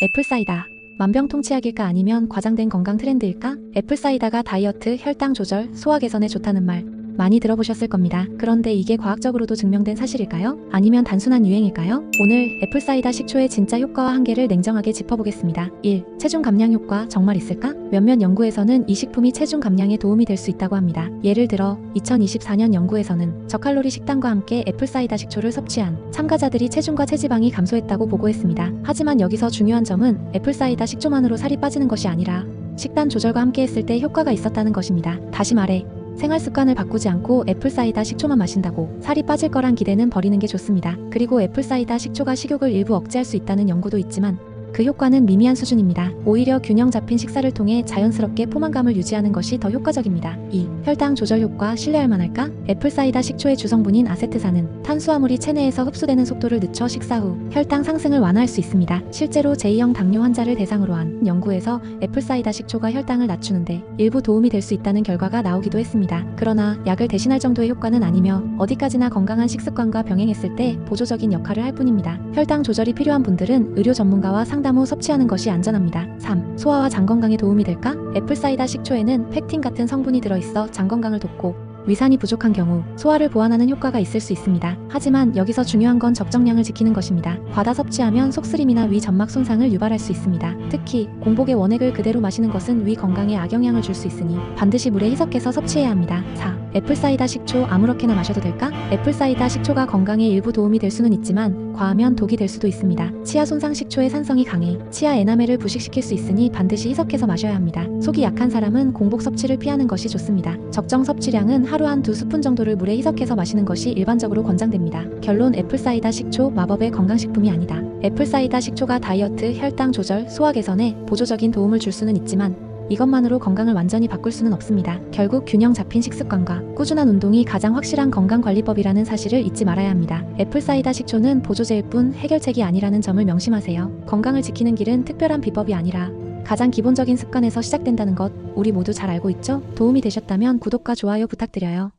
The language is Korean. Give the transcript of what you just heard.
애플사이다. 만병통치약일까 아니면 과장된 건강 트렌드일까? 애플사이다가 다이어트, 혈당 조절, 소화 개선에 좋다는 말 많이 들어보셨을 겁니다. 그런데 이게 과학적으로도 증명된 사실일까요? 아니면 단순한 유행일까요? 오늘 애플사이다 식초의 진짜 효과와 한계를 냉정하게 짚어보겠습니다. 1. 체중 감량 효과 정말 있을까? 몇몇 연구에서는 이 식품이 체중 감량에 도움이 될 수 있다고 합니다. 예를 들어 2024년 연구에서는 저칼로리 식단과 함께 애플사이다 식초를 섭취한 참가자들이 체중과 체지방이 감소했다고 보고했습니다. 하지만 여기서 중요한 점은 애플사이다 식초만으로 살이 빠지는 것이 아니라 식단 조절과 함께 했을 때 효과가 있었다는 것입니다. 다시 말해 생활 습관을 바꾸지 않고 애플사이다 식초만 마신다고 살이 빠질 거란 기대는 버리는 게 좋습니다. 그리고 애플사이다 식초가 식욕을 일부 억제할 수 있다는 연구도 있지만 그 효과는 미미한 수준입니다. 오히려 균형 잡힌 식사를 통해 자연스럽게 포만감을 유지하는 것이 더 효과적입니다. 2. 혈당 조절 효과 신뢰할 만할까? 애플사이다 식초의 주성분인 아세트산은 탄수화물이 체내에서 흡수되는 속도를 늦춰 식사 후 혈당 상승을 완화할 수 있습니다. 실제로 제2형 당뇨 환자를 대상으로 한 연구에서 애플사이다 식초가 혈당을 낮추는데 일부 도움이 될 수 있다는 결과가 나오기도 했습니다. 그러나 약을 대신할 정도의 효과는 아니며 어디까지나 건강한 식습관과 병행했을 때 보조적인 역할을 할 뿐입니다. 혈당 조절이 필요한 분들은 의료 전문가와 상담 후 섭취하는 것이 안전합니다. 3. 소화와 장 건강에 도움이 될까? 애플사이다 식초에는 펙틴 같은 성분이 들어있어 장 건강을 돕고 위산이 부족한 경우 소화를 보완하는 효과가 있을 수 있습니다. 하지만 여기서 중요한 건 적정량을 지키는 것입니다. 과다 섭취하면 속쓰림이나 위 점막 손상을 유발할 수 있습니다. 특히 공복에 원액을 그대로 마시는 것은 위 건강에 악영향을 줄 수 있으니 반드시 물에 희석해서 섭취해야 합니다. 4. 애플사이다 식초 아무렇게나 마셔도 될까? 애플사이다 식초가 건강에 일부 도움이 될 수는 있지만 과하면 독이 될 수도 있습니다. 치아 손상 식초의 산성이 강해 치아 에나멜을 부식시킬 수 있으니 반드시 희석해서 마셔야 합니다. 속이 약한 사람은 공복 섭취를 피하는 것이 좋습니다. 적정 섭취량은 하루 한 2스푼 정도를 물에 희석해서 마시는 것이 일반적으로 권장됩니다. 결론 애플사이다 식초 마법의 건강식품이 아니다. 애플사이다 식초가 다이어트, 혈당 조절, 소화 개선에 보조적인 도움을 줄 수는 있지만 이것만으로 건강을 완전히 바꿀 수는 없습니다. 결국 균형 잡힌 식습관과 꾸준한 운동이 가장 확실한 건강관리법이라는 사실을 잊지 말아야 합니다. 애플사이다 식초는 보조제일 뿐 해결책이 아니라는 점을 명심하세요. 건강을 지키는 길은 특별한 비법이 아니라 가장 기본적인 습관에서 시작된다는 것 우리 모두 잘 알고 있죠? 도움이 되셨다면 구독과 좋아요 부탁드려요.